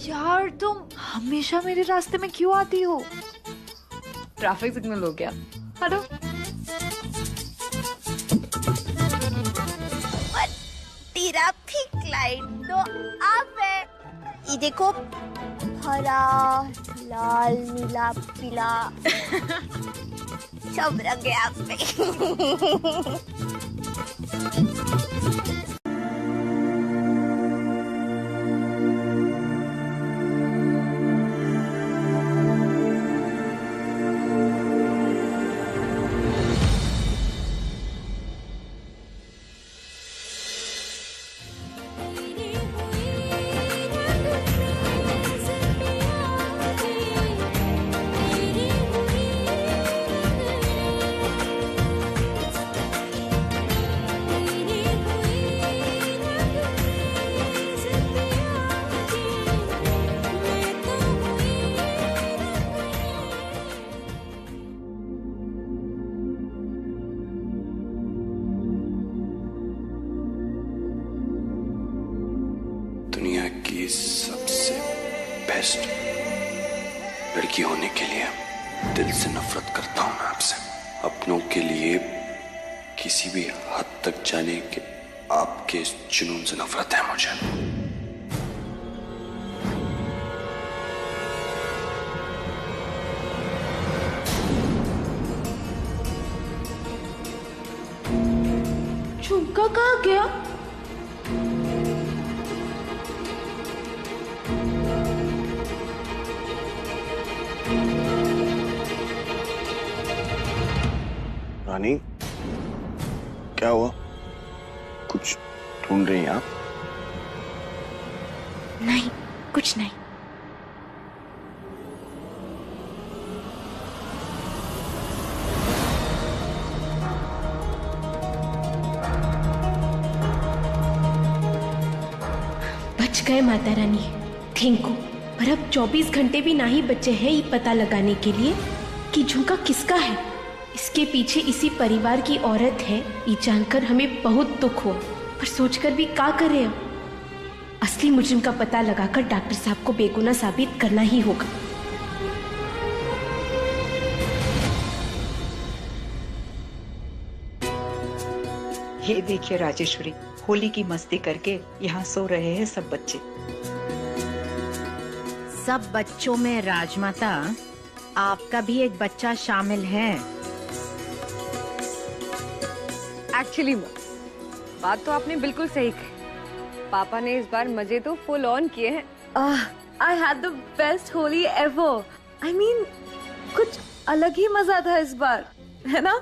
यार तुम हमेशा मेरे रास्ते में क्यों आती हो? ट्रैफिक सिग्नल हो गया। हेलो। तेरा भी क्लाइंट तो आप है। ये देखो, हरा लाल नीला पीला सब रंग है आप पे। दुनिया की सबसे बेस्ट लड़की होने के लिए दिल से नफरत करता हूं मैं आपसे। अपनों के लिए किसी भी हद तक जाने के आपके इस जुनून से नफरत है मुझे। झुमका कहाँ गया? रानी, क्या हुआ? कुछ ढूंढ रही हैं आप? नहीं, कुछ नहीं। बच गए माता रानी। Thank you. पर अब 24 घंटे भी ना ही बचे हैं ये पता लगाने के लिए कि झुमका किसका है। इसके पीछे इसी परिवार की औरत है, ये जानकर हमें बहुत दुख हुआ, पर सोचकर भी क्या करें अब। असली मुजरिम का पता लगाकर डॉक्टर साहब को बेगुनाह साबित करना ही होगा। ये देखिए राजेश्वरी, होली की मस्ती करके यहाँ सो रहे हैं सब बच्चे। सब बच्चों में राजमाता आपका भी एक बच्चा शामिल है। एक्चुअली बात तो आपने बिल्कुल सही कही। पापा ने इस बार मजे तो फुल ऑन किए हैं। I had the best Holi ever. I mean कुछ अलग ही मजा था इस बार, है ना?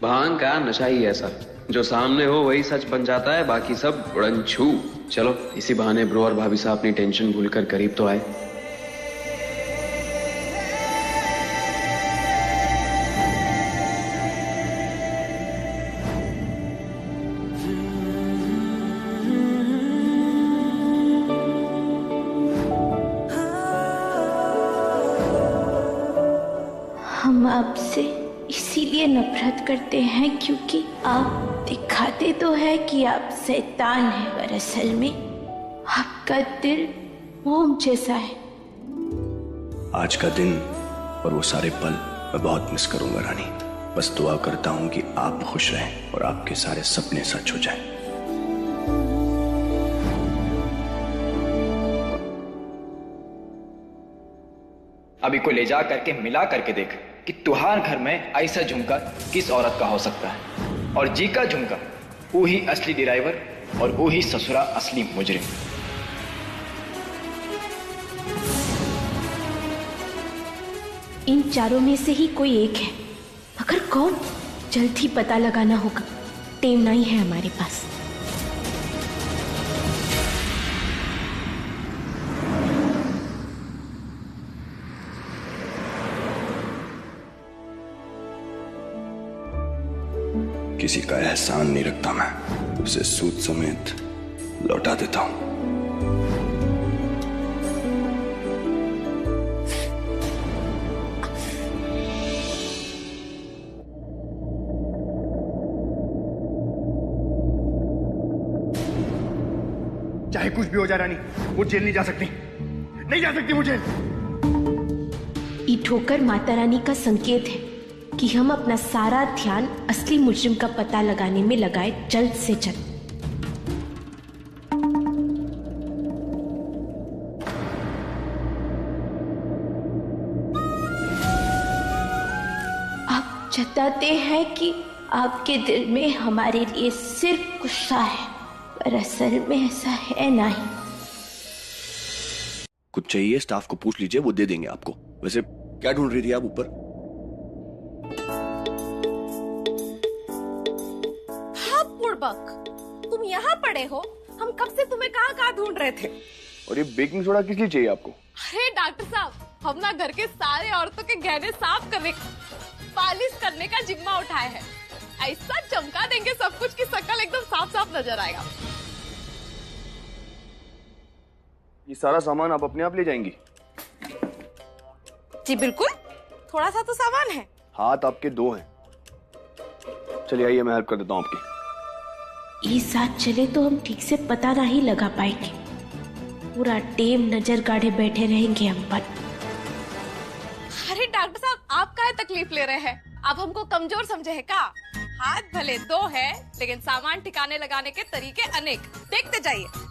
भांग का नशा ही ऐसा, जो सामने हो वही सच बन जाता है, बाकी सब उड़न छू। चलो इसी बहाने ब्रो और भाभी साहब अपनी टेंशन भूलकर करीब तो आए। हम आपसे इसीलिए नफरत करते हैं क्योंकि आप दिखाते तो है कि आप शैतान हैं, पर असल में आपका दिल मोम जैसा है। आज का दिन और वो सारे पल मैं बहुत मिस करूंगा रानी। बस दुआ करता हूं कि आप खुश रहें और आपके सारे सपने सच हो जाएं। अभी को ले जा करके मिला करके देख कि तुहार घर में ऐसा झुमका किस औरत का हो सकता है। और जी का झुमका वो ही असली ड्राइवर और वो ही ससुरा असली मुजरिम। इन चारों में से ही कोई एक है, मगर कौन? जल्द ही पता लगाना होगा। टाइम नहीं है हमारे पास। किसी का एहसान नहीं रखता मैं, उसे सूद समेत लौटा देता हूं। चाहे कुछ भी हो जाए रानी, वो जेल नहीं जा सकती, नहीं जा सकती मुझे। ये ठोकर माता रानी का संकेत है कि हम अपना सारा ध्यान असली मुजरिम का पता लगाने में लगाए जल्द से जल्द। आप जताते हैं कि आपके दिल में हमारे लिए सिर्फ गुस्सा है, पर असल में ऐसा है नहीं। कुछ चाहिए स्टाफ को पूछ लीजिए, वो दे देंगे आपको। वैसे क्या ढूंढ रही थी आप ऊपर? तुम यहाँ पड़े हो, हम कब से तुम्हें कहाँ ढूंढ रहे थे। और ये बेकिंग सोडा किस लिए चाहिए आपको? अरे डॉक्टर साहब, हम ना घर के सारे औरतों के गहने साफ करने, पालिश करने का जिम्मा उठाए हैं। ऐसा चमका देंगे सब कुछ की शक्ल एकदम साफ साफ नजर आएगा। ये सारा सामान आप अपने आप ले जाएंगी? जी बिल्कुल, थोड़ा सा तो सामान है। हाथ आपके दो हैं। चलिए आइए, मैं हेल्प कर देता हूँ आपकी। ये साथ चले तो हम ठीक से पता नहीं लगा पाएंगे। पूरा टेम नजर गाढ़े बैठे रहेंगे हम पर। अरे डॉक्टर साहब, आप काहे तकलीफ ले रहे हैं? आप हमको कमजोर समझे है का? हाथ भले दो है, लेकिन सामान ठिकाने लगाने के तरीके अनेक। देखते जाइए।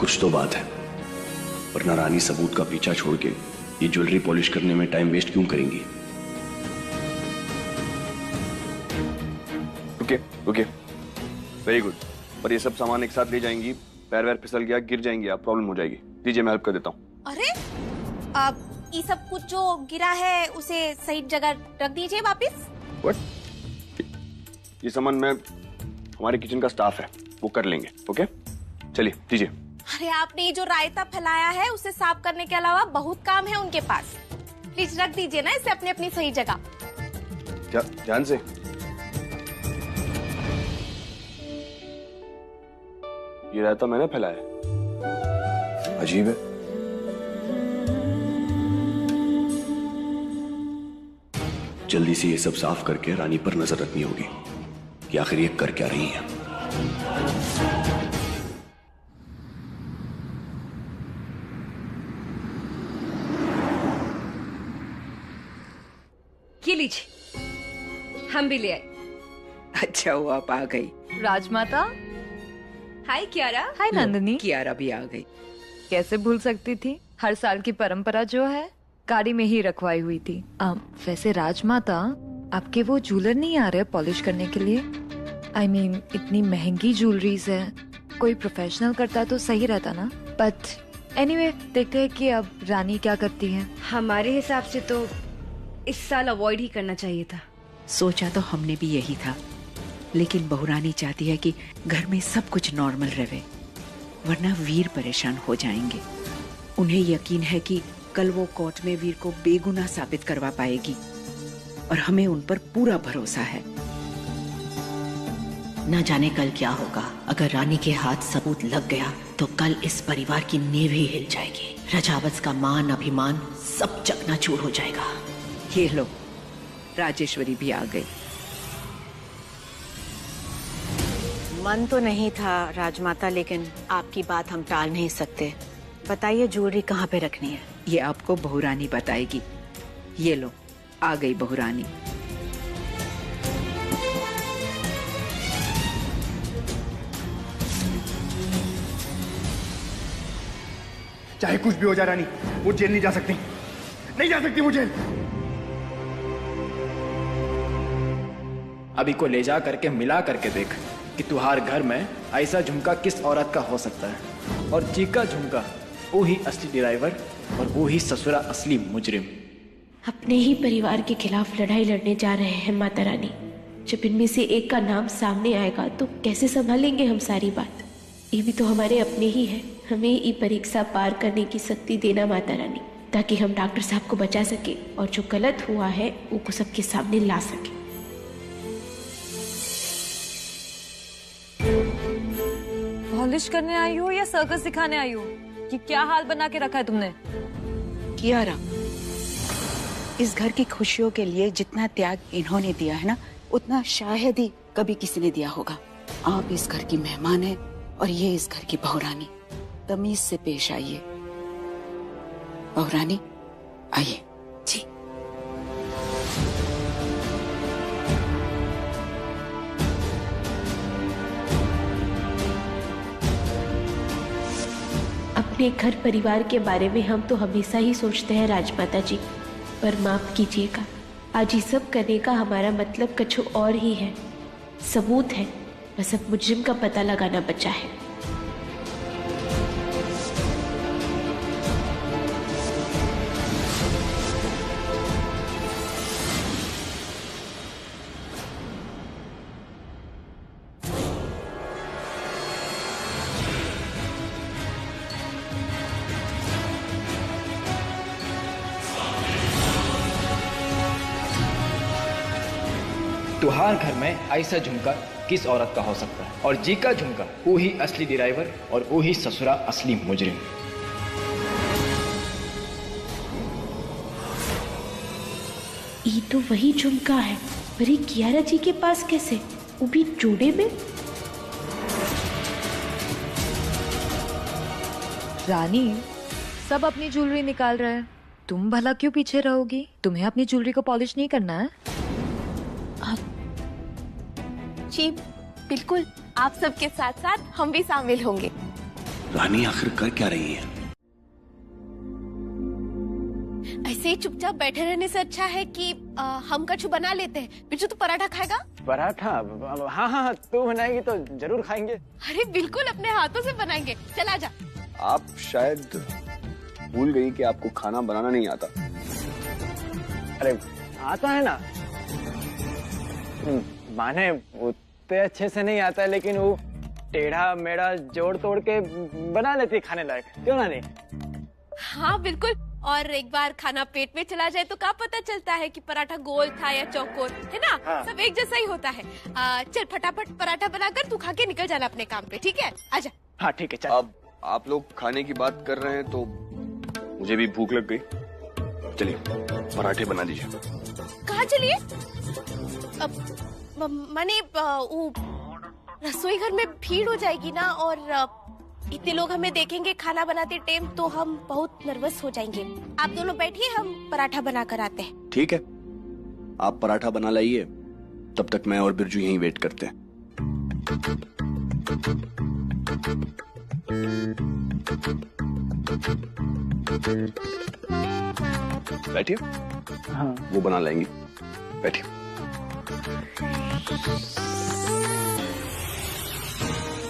कुछ तो बात है, वरना रानी सबूत का पीछा छोड़ के ये ज्वेलरी पॉलिश करने में टाइम वेस्ट क्यों करेंगी? रुकिए, वेरी गुड। पर ये सब सामान एक साथ ले जाएंगी, पैर वैर फिसल गया, गिर जाएंगी आप, प्रॉब्लम हो जाएगी। दीजिए, मैं हेल्प कर देता हूँ। अरे आप ये सब कुछ जो गिरा है उसे सही जगह रख दीजिए वापस। व्हाट? ये सामान मैं, हमारे किचन का स्टाफ है, वो कर लेंगे। ओके, चलिए दीजिए। अरे आपने ये जो रायता फैलाया है उसे साफ करने के अलावा बहुत काम है उनके पास। प्लीज रख दीजिए ना इसे अपनी अपनी सही जगह। क्या ध्यान से। ये रायता मैंने फैलाया, अजीब है। जल्दी से ये सब साफ करके रानी पर नजर रखनी होगी कि आखिर ये कर क्या रही है। ये लीजिए, हम भी ले आए। अच्छा हुआ आप आ गई। राजमाता। हाय कियारा। हाय नंदिनी। कियारा भी आ गई। कैसे भूल सकती थी, हर साल की परंपरा जो है गाड़ी में ही रखवाई हुई थी। वैसे राजमाता, आपके वो जूलर नहीं आ रहे पॉलिश करने के लिए? I mean, इतनी महंगी ज्वेलरीज है, कोई प्रोफेशनल करता तो सही रहता ना। बट एनीवे, देखते हैं कि अब रानी क्या करती है। हमारे हिसाब से तो इस साल अवॉइड ही करना चाहिए था। सोचा तो हमने भी यही था, लेकिन बहुरानी चाहती है कि घर में सब कुछ नॉर्मल रहे, वरना वीर परेशान हो जाएंगे। उन्हें यकीन है कि कल वो कोर्ट में वीर को बेगुनाह साबित करवा पाएगी और हमें उन पर पूरा भरोसा है। न जाने कल क्या होगा। अगर रानी के हाथ सबूत लग गया तो कल इस परिवार की नींव ही हिल जाएगी। रजावत का मान अभिमान सब चकनाचूर हो जाएगा। ये लो, राजेश्वरी भी आ गई। मन तो नहीं था राजमाता, लेकिन आपकी बात हम टाल नहीं सकते। बताइए ज्वेलरी कहाँ पे रखनी है? ये आपको बहुरानी बताएगी। ये लो, आ गई बहुरानी। चाहे कुछ भी हो जाए रानी, वो जेल नहीं जा सकती, नहीं जा सकती वो जेल। अभी को ले जा करके मिला करके देख कि तुम्हारे घर में ऐसा झुमका किस औरत का हो सकता है। और चीका झुमका वो ही असली ड्राइवर और वो ही ससुरा असली मुजरिम। अपने ही परिवार के खिलाफ लड़ाई लड़ने जा रहे हैं माता रानी। जब इनमें से एक का नाम सामने आएगा तो कैसे संभालेंगे हम सारी बात? ये भी तो हमारे अपने ही है। हमें ये परीक्षा पार करने की शक्ति देना माता रानी, ताकि हम डॉक्टर साहब को बचा सके और जो गलत हुआ है वो सबके सामने ला सके। पॉलिश करने आई हो या सर्कस दिखाने आई हो? कि क्या हाल बना के रखा है तुमने? कियारा, इस घर की खुशियों के लिए जितना त्याग इन्होंने दिया है ना, उतना शायद ही कभी किसी ने दिया होगा। आप इस घर की मेहमान हैं और ये इस घर की बहुरानी। तमीज से पेश आइए। बहुरानी, आइए। जी। अपने घर परिवार के बारे में हम तो हमेशा ही सोचते हैं राजमाता जी, पर माफ कीजिएगा, आज ये सब करने का हमारा मतलब कुछ और ही है। सबूत है, बस अब मुजरिम का पता लगाना बचा है। तुहार घर में ऐसा झुमका किस औरत का हो सकता है? और जी का झुमका वो ही असली ड्राइवर और वो ही ससुरा असली मुजरिम। ये तो वही झुमका है, पर ये कियारा जी के पास कैसे, वो भी जोड़े में? रानी, सब अपनी ज्वेलरी निकाल रहे हैं, तुम भला क्यों पीछे रहोगी? तुम्हें अपनी ज्वेलरी को पॉलिश नहीं करना है? जी बिल्कुल, आप सबके साथ साथ हम भी शामिल होंगे। रानी आखिर कर क्या रही है? ऐसे ही चुपचाप बैठे रहने से अच्छा है कि हम कछु बना लेते हैं। बिरजू तू पराठा खाएगा? पराठा? हाँ हाँ, तू बनाएगी तो जरूर खाएंगे। अरे बिल्कुल, अपने हाथों से बनाएंगे। चला जा। आप शायद भूल गई कि आपको खाना बनाना नहीं आता। अरे आता है ना, माने उतने अच्छे से नहीं आता, लेकिन वो टेढ़ा मेढ़ा जोड़ तोड़ के बना लेती है खाने लायक, क्यों ना नहीं? हाँ बिल्कुल। और एक बार खाना पेट में चला जाए तो क्या पता चलता है कि पराठा गोल था या चौकोर, है ना? हाँ। सब एक जैसा ही होता है। चल फटाफट पराठा बनाकर तू खा के निकल जाना अपने काम पे, ठीक है? आजा। हाँ ठीक है चल। अब आप लोग खाने की बात कर रहे हैं तो मुझे भी भूख लग गई। चलिए पराठे बना दीजिए। कहाँ चलिए? माने रसोई घर में भीड़ हो जाएगी ना, और इतने लोग हमें देखेंगे खाना बनाते टाइम तो हम बहुत नर्वस हो जाएंगे। आप दोनों बैठिए, हम पराठा बना कर आते हैं। ठीक है, आप पराठा बना लाइए, तब तक मैं और बिरजू यहीं वेट करते हैं। बैठिए। हाँ। वो बना लाएंगी, बैठिए।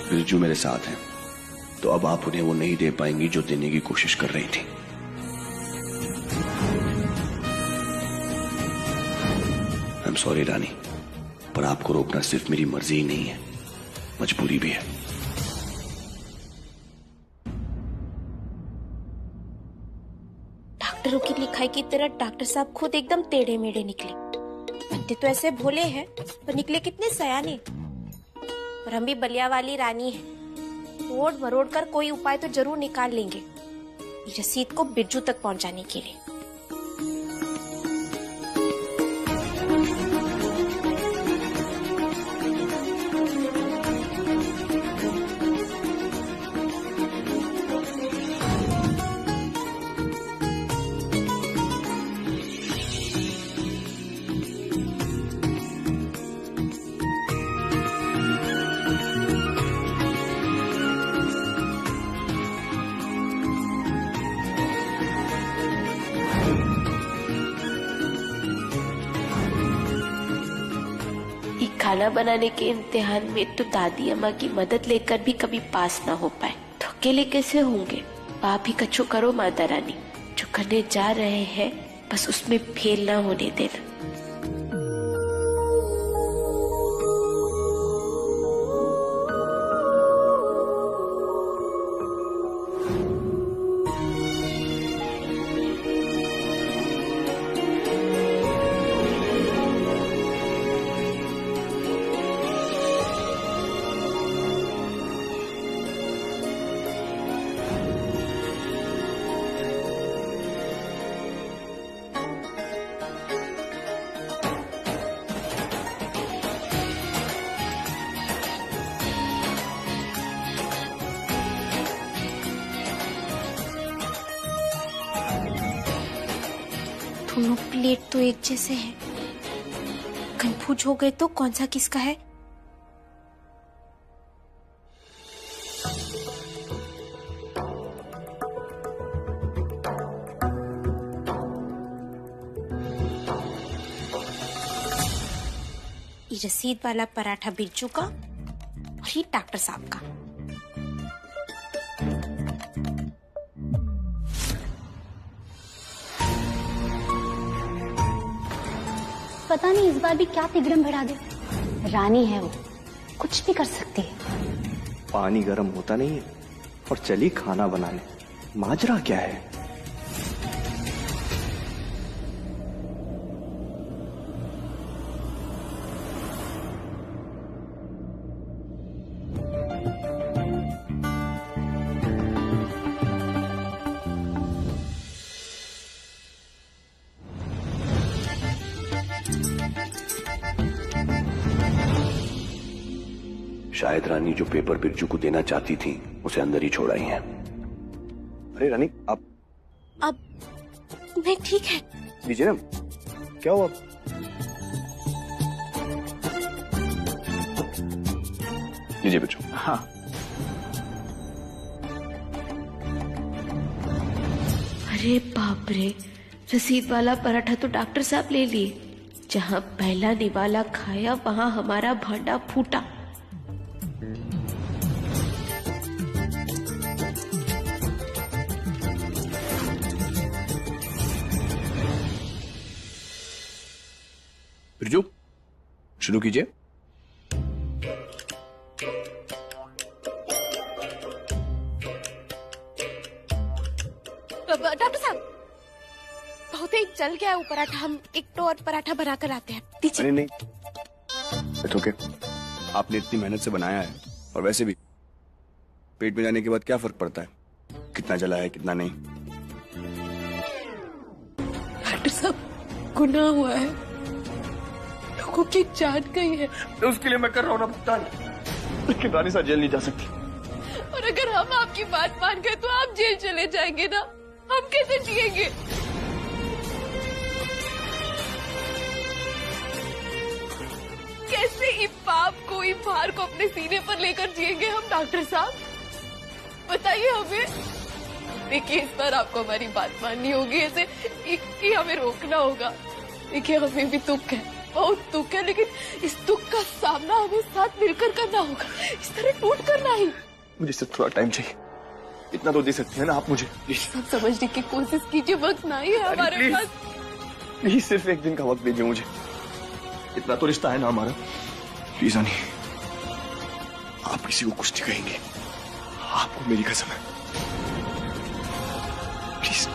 बिरजू मेरे साथ हैं, तो अब आप उन्हें वो नहीं दे पाएंगी जो देने की कोशिश कर रही थी। आई एम सॉरी रानी, पर आपको रोकना सिर्फ मेरी मर्जी ही नहीं है, मजबूरी भी है। डॉक्टरों की लिखाई की तरह डॉक्टर साहब खुद एकदम टेढ़े मेढ़े निकले। बनते तो ऐसे भोले हैं, पर निकले कितने सयाने। पर हम भी बलिया वाली रानी है, तोड़ मरोड़ कर कोई उपाय तो जरूर निकाल लेंगे रसीद को बिरजू तक पहुंचाने के लिए। खाना बनाने के इम्तिहान में तो दादी अम्मा की मदद लेकर भी कभी पास ना हो पाए तो अकेले कैसे होंगे। आप ही कछु करो माता रानी, जो करने जा रहे हैं बस उसमें फेल ना होने देना। दोनों प्लेट तो एक जैसे हैं। कंफ्यूज हो गए तो कौन सा किसका है। ये रसीद वाला पराठा बिरजू का और ये डॉक्टर साहब का। पता नहीं इस बार भी क्या तिगड़म बढ़ा दे। रानी है वो, कुछ भी कर सकती है। पानी गर्म होता नहीं है और चली खाना बनाने, माजरा क्या है? शायद रानी जो पेपर बिरजू को देना चाहती थी उसे अंदर ही छोड़ आई हैं। अरे रानी आप अब मैं ठीक है। लीजिए ना, क्या हुआ? लीजिए बिरजू। हाँ। अरे बाप रे, रसीद वाला पराठा तो डॉक्टर साहब ले लिए। जहाँ पहला निवाला खाया वहाँ हमारा भांडा फूटा। बिरजू शुरू कीजिए। डॉक्टर साहब, बहुत ही जल गया है वो पराठा, हम एक तो और पराठा बना कर आते हैं। दीजिए। अरे नहीं, इट्स ओके। आपने इतनी मेहनत से बनाया है, और वैसे भी पेट में जाने के बाद क्या फर्क पड़ता है, कितना जला है कितना नहीं। डॉक्टर साहब, गुनाह हुआ है, लोगों की जान गई है। तो उसके लिए मैं कर रहा हूँ ना भुगतान, लेकिन रानी साहब जेल नहीं जा सकती। और अगर हम आपकी बात मान गए तो आप जेल चले जाएंगे ना, हम कैसे जिएंगे? कैसे इस पाप को, इस भार को अपने सीने पर लेकर जिएंगे हम? डॉक्टर साहब बताइए हमें। देखिए, इस बार आपको हमारी बात माननी होगी, ऐसे कि हमें रोकना होगा। देखिए, हमें भी दुख है, बहुत दुख है, लेकिन इस दुख का सामना हमें साथ मिलकर करना होगा, इस तरह टूट कर नहीं। मुझे सिर्फ थोड़ा टाइम चाहिए, इतना तो दे सकते हैं ना आप मुझे। सब समझने की कोशिश कीजिए, वक्त नहीं है हमारे पास। प्लीज सिर्फ एक दिन का वक्त दीजिए मुझे, इतना तो रिश्ता है ना हमारा। प्लीज रानी, आप किसी को कुछ नहीं कहेंगे, आपको मेरी कसम है। प्लीज।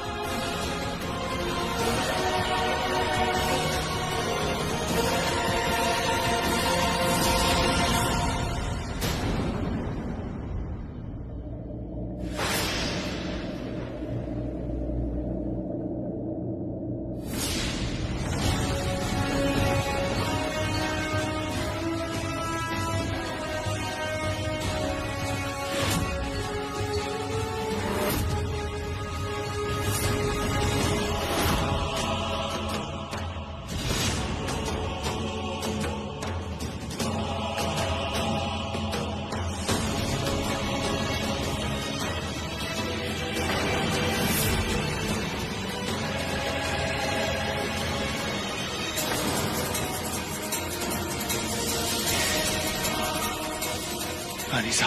अनीसा,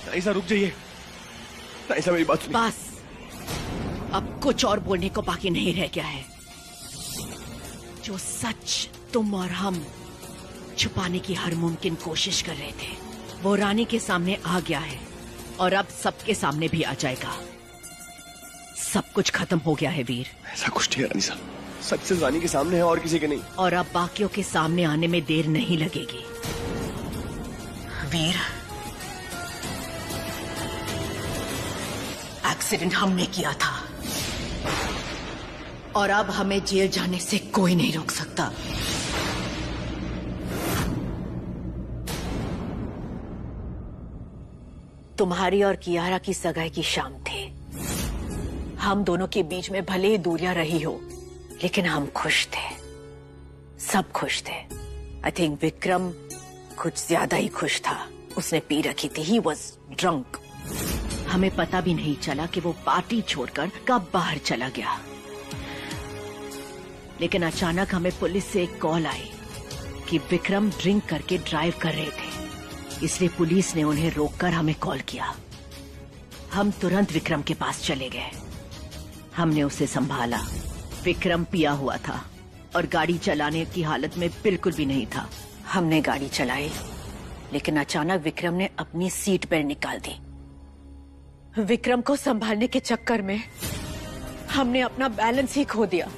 अनीसा रुक जाइए। अनीसा मेरी बात सुनिए। बस, अब कुछ और बोलने को बाकी नहीं रह गया है। जो सच तुम और हम छुपाने की हर मुमकिन कोशिश कर रहे थे, वो रानी के सामने आ गया है, और अब सबके सामने भी आ जाएगा। सब कुछ खत्म हो गया है वीर। ऐसा कुछ नहीं है रानी साहब, सच से रानी के सामने है और किसी के नहीं। और अब बाकियों के सामने आने में देर नहीं लगेगी। वीर, एक्सीडेंट हमने किया था, और अब हमें जेल जाने से कोई नहीं रोक सकता। तुम्हारी और कियारा की सगाई की शाम थी। हम दोनों के बीच में भले ही दूरियां रही हो, लेकिन हम खुश थे, सब खुश थे। आई थिंक विक्रम कुछ ज्यादा ही खुश था। उसने पी रखी थी, ही वॉज ड्रंक। हमें पता भी नहीं चला कि वो पार्टी छोड़कर कब बाहर चला गया। लेकिन अचानक हमें पुलिस से एक कॉल आई कि विक्रम ड्रिंक करके ड्राइव कर रहे थे, इसलिए पुलिस ने उन्हें रोककर हमें कॉल किया। हम तुरंत विक्रम के पास चले गए। हमने उसे संभाला। विक्रम पिया हुआ था और गाड़ी चलाने की हालत में बिल्कुल भी नहीं था। हमने गाड़ी चलाई, लेकिन अचानक विक्रम ने अपनी सीट बेल्ट निकाल दी। विक्रम को संभालने के चक्कर में हमने अपना बैलेंस ही खो दिया।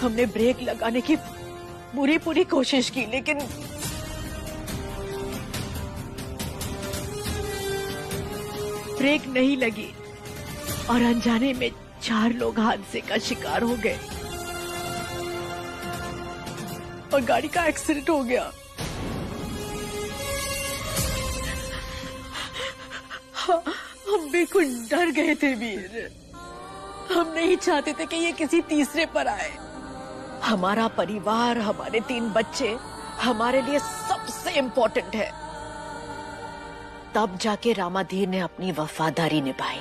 हमने ब्रेक लगाने की पूरी कोशिश की, लेकिन ब्रेक नहीं लगी, और अनजाने में 4 लोग हादसे का शिकार हो गए और गाड़ी का एक्सीडेंट हो गया। हम बिल्कुल डर गए थे वीर। हम नहीं चाहते थे कि ये किसी तीसरे पर आए। हमारा परिवार, हमारे 3 बच्चे हमारे लिए सबसे इम्पोर्टेंट है। तब जाके रामाधीर ने अपनी वफादारी निभाई,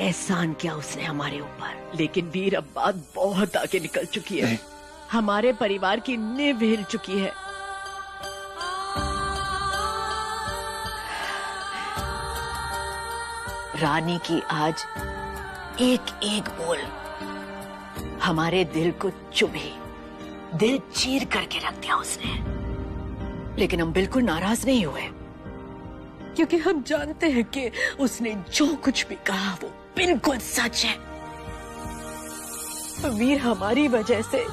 एहसान किया उसने हमारे ऊपर। लेकिन वीर, अब बात बहुत आगे निकल चुकी है। हमारे परिवार की नींव हिल चुकी है। रानी की आज एक एक बोल हमारे दिल को चुभी। दिल चीर करके रख दिया उसने। लेकिन हम बिल्कुल नाराज नहीं हुए, क्योंकि हम जानते हैं कि उसने जो कुछ भी कहा वो बिल्कुल सच है। वीर हमारी वजह से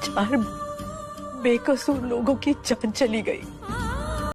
4 बेकसूर लोगों की जान चली गई।